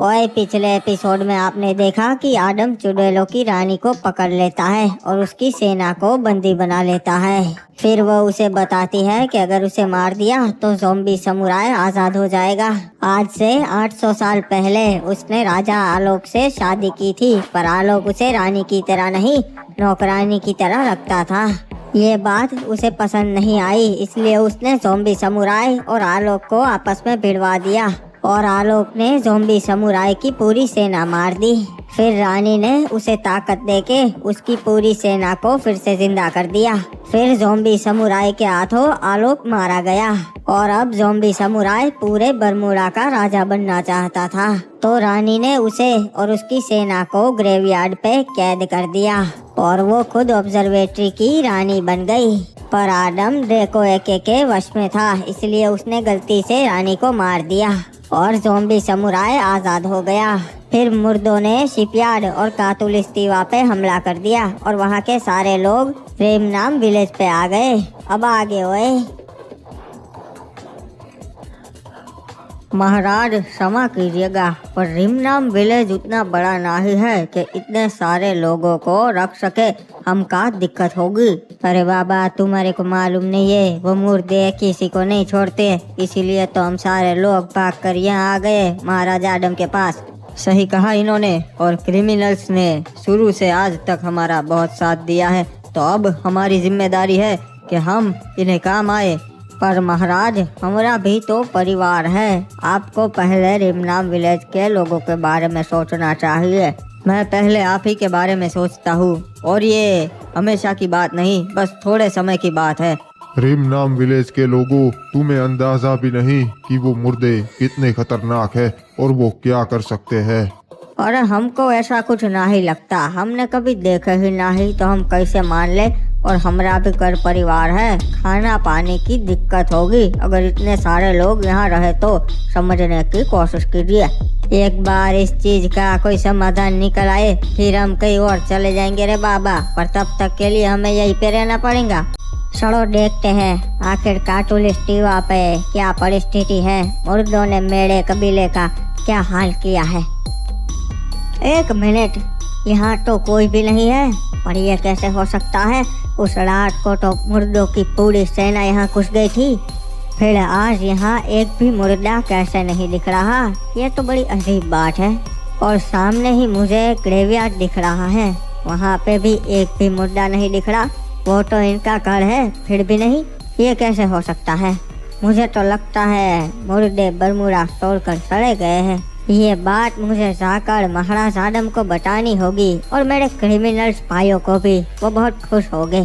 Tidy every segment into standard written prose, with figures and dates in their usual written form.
ओए, पिछले एपिसोड में आपने देखा कि आदम चुड़ैलों की रानी को पकड़ लेता है और उसकी सेना को बंदी बना लेता है। फिर वो उसे बताती है कि अगर उसे मार दिया तो ज़ॉम्बी समुराय आजाद हो जाएगा। आज से 800 साल पहले उसने राजा आलोक से शादी की थी, पर आलोक उसे रानी की तरह नहीं, नौकरानी की तरह रखता था। ये बात उसे पसंद नहीं आई, इसलिए उसने ज़ॉम्बी समुराय और आलोक को आपस में भिड़वा दिया और आलोक ने ज़ॉम्बी समुराय की पूरी सेना मार दी। फिर रानी ने उसे ताकत देके उसकी पूरी सेना को फिर से जिंदा कर दिया। फिर ज़ॉम्बी समुराय के हाथों आलोक मारा गया और अब ज़ॉम्बी समुराय पूरे बरमूडा का राजा बनना चाहता था। तो रानी ने उसे और उसकी सेना को ग्रेवयार्ड पे कैद कर दिया और वो खुद ऑब्जर्वेटरी की रानी बन गई। पर आदम ड्रेको एके के वश में था, इसलिए उसने गलती से रानी को मार दिया और ज़ॉम्बी समुराय आजाद हो गया। फिर मुर्दों ने शिपयार्ड और कातुलिस्तीवा पे हमला कर दिया और वहाँ के सारे लोग रेमनाम विलेज पे आ गए। अब आगे हुए। महाराज क्षमा कीजिएगा, पर रिमनाम विलेज उतना बड़ा नहीं है कि इतने सारे लोगों को रख सके। हमका दिक्कत होगी। अरे बाबा, तुम्हारे को मालूम नहीं है, वो मुर्दे किसी को नहीं छोड़ते, इसीलिए तो हम सारे लोग भाग कर यहाँ आ गए महाराजा आदम के पास। सही कहा इन्होंने, और क्रिमिनल्स ने शुरू से आज तक हमारा बहुत साथ दिया है, तो अब हमारी जिम्मेदारी है कि हम इन्हें काम आए। पर महाराज, हमारा भी तो परिवार है। आपको पहले रिमनाम विलेज के लोगों के बारे में सोचना चाहिए। मैं पहले आप ही के बारे में सोचता हूँ, और ये हमेशा की बात नहीं, बस थोड़े समय की बात है। रिमनाम विलेज के लोगों, तुम्हें अंदाजा भी नहीं कि वो मुर्दे कितने खतरनाक है और वो क्या कर सकते हैं। और हमको ऐसा कुछ नहीं लगता, हमने कभी देखा ही नहीं, तो हम कैसे मान ले। और हमारा भी घर परिवार है, खाना पानी की दिक्कत होगी। अगर इतने सारे लोग यहाँ रहे तो समझने की कोशिश कीजिए। एक बार इस चीज का कोई समाधान निकल आए फिर हम कहीं और चले जाएंगे रे बाबा, पर तब तक के लिए हमें यहीं पे रहना पड़ेगा। चलो देखते हैं आखिर कातुलिस्तीवा पे क्या परिस्थिति है, मुर्दों ने मेरे कबीले का क्या हाल किया है। एक मिनट, यहाँ तो कोई भी नहीं है, पर यह कैसे हो सकता है। उस रात को तो मुर्दों की पूरी सेना यहाँ घुस गई थी, फिर आज यहाँ एक भी मुर्दा कैसे नहीं दिख रहा। ये तो बड़ी अजीब बात है। और सामने ही मुझे ग्रेवयार्ड दिख रहा है, वहाँ पे भी एक भी मुर्दा नहीं दिख रहा। वो तो इनका घर है, फिर भी नहीं, ये कैसे हो सकता है। मुझे तो लगता है मुर्दे बरमूडा तोड़कर चले गए हैं। ये बात मुझे जाकर महाराज आदम को बतानी होगी और मेरे क्रिमिनल्स भाइयों को भी, वो बहुत खुश होंगे।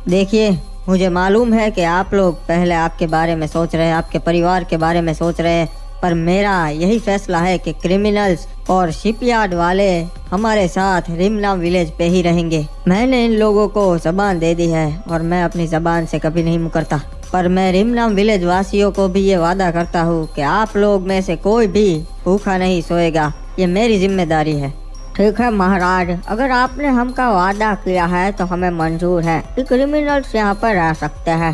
देखिए, मुझे मालूम है कि आप लोग पहले आपके बारे में सोच रहे हैं, आपके परिवार के बारे में सोच रहे हैं, पर मेरा यही फैसला है कि क्रिमिनल्स और शिपयार्ड वाले हमारे साथ रिमनाम विलेज पे ही रहेंगे। मैंने इन लोगों को जबान दे दी है और मैं अपनी जबान से कभी नहीं मुकरता। पर मैं रिमनाम विलेज वासियों को भी ये वादा करता हूँ कि आप लोग में से कोई भी भूखा नहीं सोएगा। ये मेरी जिम्मेदारी है। ठीक है महाराज, अगर आपने हमका वादा किया है तो हमें मंजूर है कि क्रिमिनल्स यहाँ पर रह सकते हैं।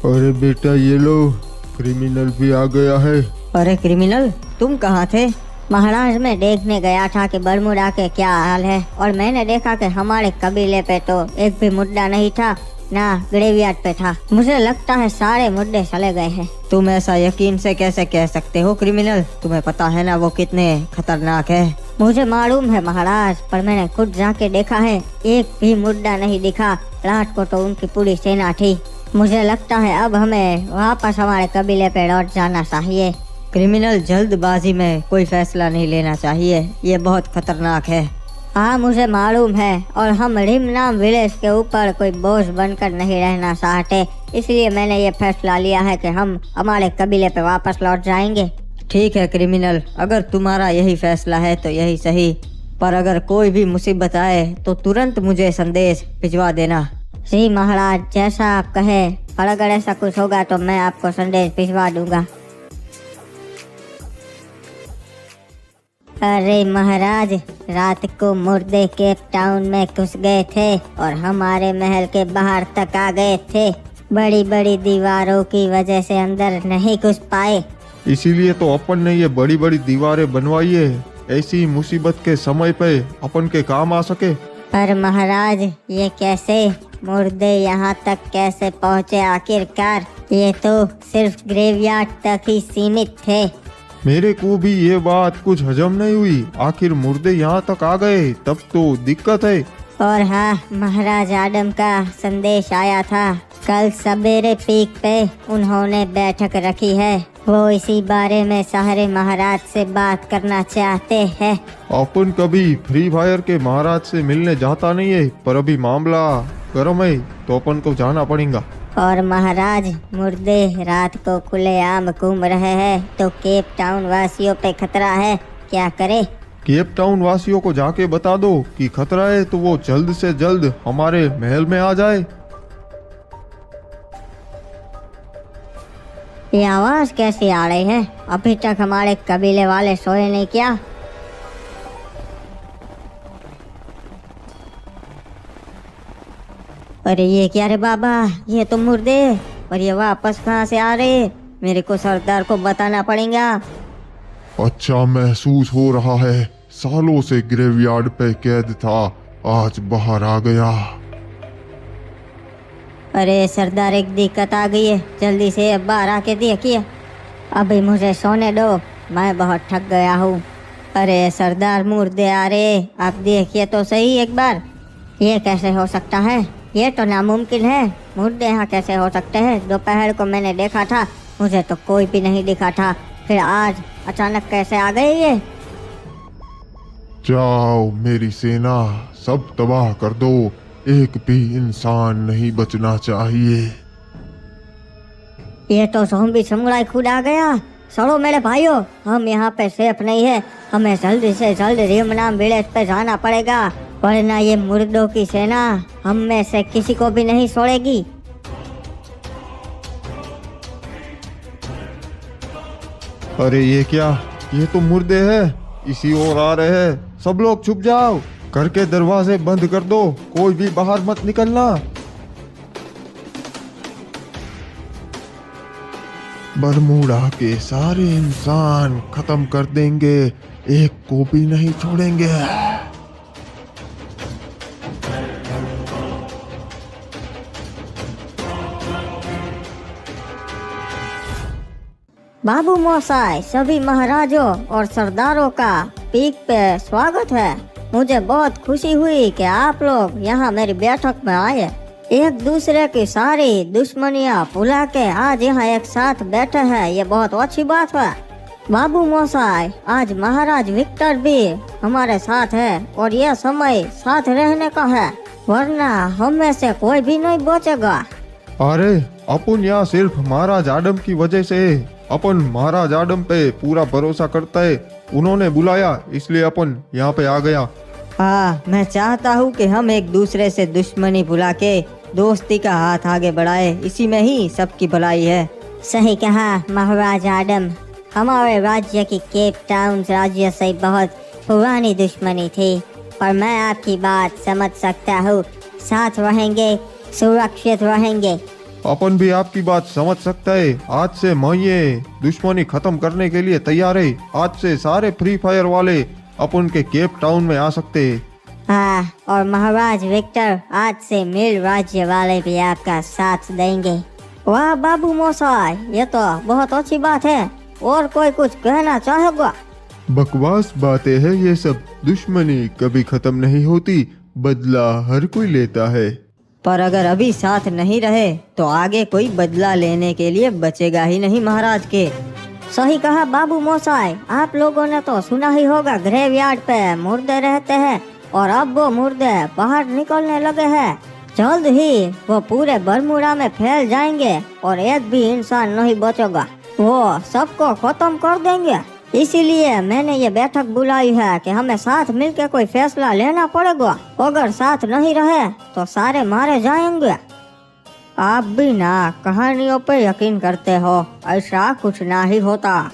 अरे बेटा, ये लो, क्रिमिनल भी आ गया है। अरे क्रिमिनल, तुम कहाँ थे? महाराज, मैं देखने गया था कि बरमूडा के क्या हाल है, और मैंने देखा कि हमारे कबीले पे तो एक भी मुर्दा नहीं था, ना ग्रेवयार्ड पे था। मुझे लगता है सारे मुर्दे चले गए हैं। तुम ऐसा यकीन से कैसे कह सकते हो क्रिमिनल? तुम्हें पता है ना वो कितने खतरनाक है। मुझे मालूम है महाराज, पर मैंने खुद जाके देखा है, एक भी मुर्दा नहीं दिखा। रात को तो उनकी पूरी सेना थी। मुझे लगता है अब हमें वापस हमारे कबीले पे लौट जाना चाहिए। क्रिमिनल, जल्दबाजी में कोई फैसला नहीं लेना चाहिए, ये बहुत खतरनाक है। हाँ, मुझे मालूम है, और हम रिमनाम विलेज के ऊपर कोई बोझ बनकर नहीं रहना चाहते, इसलिए मैंने ये फैसला लिया है कि हम हमारे कबीले पे वापस लौट जाएंगे। ठीक है क्रिमिनल, अगर तुम्हारा यही फैसला है तो यही सही, पर अगर कोई भी मुसीबत आए तो तुरंत मुझे संदेश भिजवा देना। जी महाराज, जैसा आप कहे, पर अगर ऐसा कुछ होगा तो मैं आपको संदेश भिजवा दूंगा। अरे महाराज, रात को मुर्दे केप टाउन में घुस गए थे और हमारे महल के बाहर तक आ गए थे। बड़ी बड़ी दीवारों की वजह से अंदर नहीं घुस पाए। इसीलिए तो अपन ने ये बड़ी बड़ी दीवारें बनवाई है, ऐसी मुसीबत के समय पे अपन के काम आ सके। पर महाराज ये कैसे, मुर्दे यहाँ तक कैसे पहुँचे आखिरकार? ये तो सिर्फ ग्रेवयार्ड तक ही सीमित थे। मेरे को भी ये बात कुछ हजम नहीं हुई, आखिर मुर्दे यहाँ तक आ गए तब तो दिक्कत है। और हाँ, महाराज आडम का संदेश आया था, कल सवेरे पीक पे उन्होंने बैठक रखी है। वो इसी बारे में सारे महाराज से बात करना चाहते हैं। अपन कभी फ्री फायर के महाराज से मिलने जाता नहीं है, पर अभी मामला गर्म है तो अपन को जाना पड़ेगा। और महाराज मुर्दे रात को खुलेआम घूम रहे हैं तो केप टाउन वासियों पे खतरा है, क्या करे? केप टाउन वासियों को जाके बता दो कि खतरा है तो वो जल्द से जल्द हमारे महल में आ जाए। ये आवाज कैसी आ रही है? अभी तक हमारे कबीले वाले सोए नहीं क्या? अरे ये क्या रे बाबा, ये तो मुर्दे, और ये वापस कहाँ से आ रहे? मेरे को सरदार को बताना पड़ेगा। अच्छा महसूस हो रहा है, सालों से ग्रेवयार्ड पे कैद था, आज बाहर आ गया। अरे सरदार, एक दिक्कत आ गई है, जल्दी से बाहर आके देखिए। अभी मुझे सोने दो, मैं बहुत थक गया हूँ। अरे सरदार, मुर्दे आ रहे, आप देखिए तो सही एक बार। ये कैसे हो सकता है? ये तो नामुमकिन है। मुर्दे यहाँ कैसे हो सकते हैं? दोपहर को मैंने देखा था, मुझे तो कोई भी नहीं दिखा था, फिर आज अचानक कैसे आ गए ये? जाओ मेरी सेना, सब तबाह कर दो, एक भी इंसान नहीं बचना चाहिए। ये तो ज़ॉम्बी समुराई खुद आ गया। चलो मेरे भाइयों, हम यहाँ पे सेफ नहीं है, हमें जल्दी से जल्द रिमनाम विलेज पे जाना पड़ेगा, वरना ये मुर्दों की सेना हम में से किसी को भी नहीं छोड़ेगी। अरे ये क्या, ये तो मुर्दे हैं, इसी ओर आ रहे हैं। सब लोग छुप जाओ, घर के दरवाजे बंद कर दो, कोई भी बाहर मत निकलना। बरमूडा के सारे इंसान खत्म कर देंगे, एक को भी नहीं छोड़ेंगे। बाबू मोसाई, सभी महाराजों और सरदारों का पीक पे स्वागत है। मुझे बहुत खुशी हुई कि आप लोग यहाँ मेरी बैठक में आए। एक दूसरे की सारी दुश्मनियाँ भुला के आज यहाँ एक साथ बैठे हैं, ये बहुत अच्छी बात है। बाबू मोसाई, आज महाराज विक्टर भी हमारे साथ है और यह समय साथ रहने का है, वरना हम में से कोई भी नहीं बचेगा। अरे अपन यहाँ सिर्फ महाराज आडम की वजह से, अपन महाराज आडम पे पूरा भरोसा करता है, उन्होंने बुलाया इसलिए अपन यहाँ पे आ गया। हाँ, मैं चाहता हूँ कि हम एक दूसरे से दुश्मनी भुला के दोस्ती का हाथ आगे बढ़ाए, इसी में ही सबकी भलाई है। सही कहा महाराज आडम, हमारे राज्य की केप टाउन राज्य से बहुत पुरानी दुश्मनी थी, पर मैं आपकी बात समझ सकता हूँ। साथ रहेंगे, सुरक्षित रहेंगे। अपन भी आपकी बात समझ सकता है। आज से मैं ये दुश्मनी खत्म करने के लिए तैयार है। आज से सारे फ्री फायर वाले अपन के केप टाउन में आ सकते हैं। हाँ, और महाराज विक्टर, आज से मिल राज्य वाले भी आपका साथ देंगे। वाह बाबू मोसाई, ये तो बहुत अच्छी बात है। और कोई कुछ कहना चाहेगा? बकवास बातें हैं ये सब, दुश्मनी कभी खत्म नहीं होती, बदला हर कोई लेता है। पर अगर अभी साथ नहीं रहे तो आगे कोई बदला लेने के लिए बचेगा ही नहीं महाराज के। सही कहा बाबू मोसाई, आप लोगों ने तो सुना ही होगा, ग्रेवयार्ड पे मुर्दे रहते हैं और अब वो मुर्दे बाहर निकलने लगे हैं। जल्द ही वो पूरे बरमूडा में फैल जाएंगे और एक भी इंसान नहीं बचेगा, वो सबको खत्म कर देंगे। इसीलिए मैंने ये बैठक बुलाई है कि हमें साथ मिलकर कोई फैसला लेना पड़ेगा। अगर साथ नहीं रहे तो सारे मारे जाएंगे। आप भी ना कहानियों पे यकीन करते हो, ऐसा कुछ ना ही होता।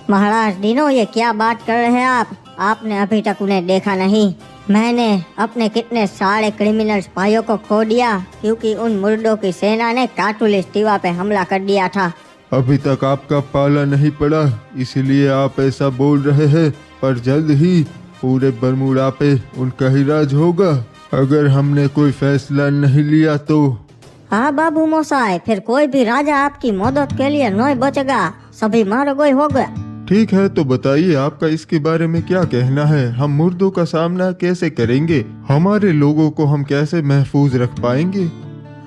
महाराज डिनो, ये क्या बात कर रहे हैं आप? आपने अभी तक उन्हें देखा नहीं। मैंने अपने कितने सारे क्रिमिनल्स भाइयों को खो दिया क्योंकि उन मुर्दों की सेना ने काटुलिस्टिवा पे हमला कर दिया था। अभी तक आपका पाला नहीं पड़ा, इसीलिए आप ऐसा बोल रहे हैं, पर जल्द ही पूरे बरमूडा पे उनका ही राज होगा अगर हमने कोई फैसला नहीं लिया तो। हाँ बाबू मोसाई, फिर कोई भी राजा आपकी मदद के लिए नहीं बचेगा, सभी मारे गए हो गए। ठीक है, तो बताइए आपका इसके बारे में क्या कहना है। हम मुर्दों का सामना कैसे करेंगे? हमारे लोगों को हम कैसे महफूज रख पाएंगे?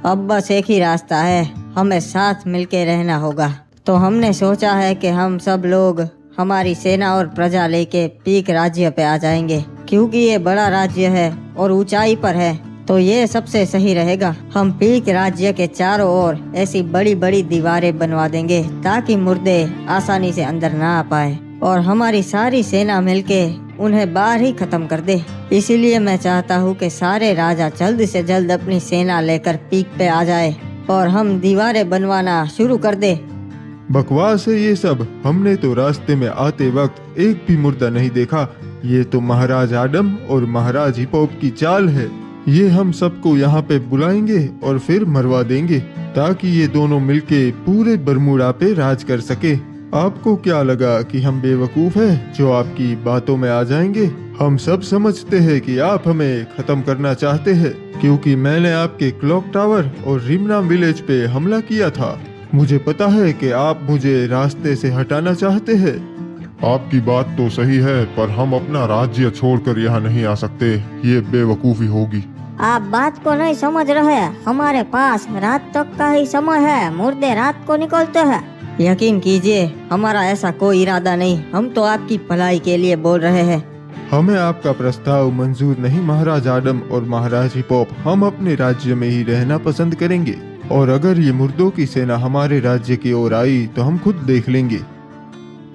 अब बस एक ही रास्ता है, हमें साथ मिलके रहना होगा। तो हमने सोचा है कि हम सब लोग हमारी सेना और प्रजा लेके पीक राज्य पे आ जाएंगे, क्योंकि ये बड़ा राज्य है और ऊंचाई पर है, तो ये सबसे सही रहेगा। हम पीक राज्य के चारों ओर ऐसी बड़ी बड़ी दीवारें बनवा देंगे ताकि मुर्दे आसानी से अंदर ना आ पाए और हमारी सारी सेना मिलके उन्हें बाहर ही खत्म कर दे। इसीलिए मैं चाहता हूँ कि सारे राजा जल्द से जल्द अपनी सेना लेकर पीक पे आ जाए और हम दीवारें बनवाना शुरू कर दे। बकवास है ये सब, हमने तो रास्ते में आते वक्त एक भी मुर्दा नहीं देखा। ये तो महाराज आडम और महाराज हिपोप की चाल है। ये हम सबको यहाँ पे बुलाएंगे और फिर मरवा देंगे ताकि ये दोनों मिलके पूरे बरमूडा पे राज कर सके। आपको क्या लगा कि हम बेवकूफ हैं जो आपकी बातों में आ जाएंगे? हम सब समझते हैं कि आप हमें खत्म करना चाहते हैं, क्योंकि मैंने आपके क्लॉक टावर और रिमनाम विलेज पे हमला किया था। मुझे पता है कि आप मुझे रास्ते से हटाना चाहते हैं। आपकी बात तो सही है, पर हम अपना राज्य छोड़कर यहाँ नहीं आ सकते, ये बेवकूफी होगी। आप बात को नहीं समझ रहे, हमारे पास रात तक का ही समय है, मुर्दे रात को निकलते हैं। यकीन कीजिए, हमारा ऐसा कोई इरादा नहीं, हम तो आपकी भलाई के लिए बोल रहे हैं। हमें आपका प्रस्ताव मंजूर नहीं महाराज आडम और महाराज हिपोप। हम अपने राज्य में ही रहना पसंद करेंगे और अगर ये मुर्दों की सेना हमारे राज्य की ओर आई तो हम खुद देख लेंगे।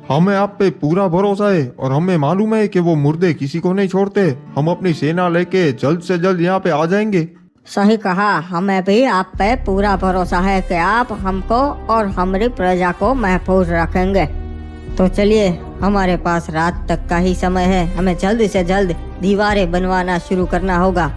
हमें आप पे पूरा भरोसा है और हमें मालूम है कि वो मुर्दे किसी को नहीं छोड़ते। हम अपनी सेना लेके जल्द से जल्द यहाँ पे आ जाएंगे। सही कहा, हमें भी आप पे पूरा भरोसा है कि आप हमको और हमारी प्रजा को महफूज रखेंगे। तो चलिए, हमारे पास रात तक का ही समय है, हमें जल्द से जल्द दीवारें बनवाना शुरू करना होगा।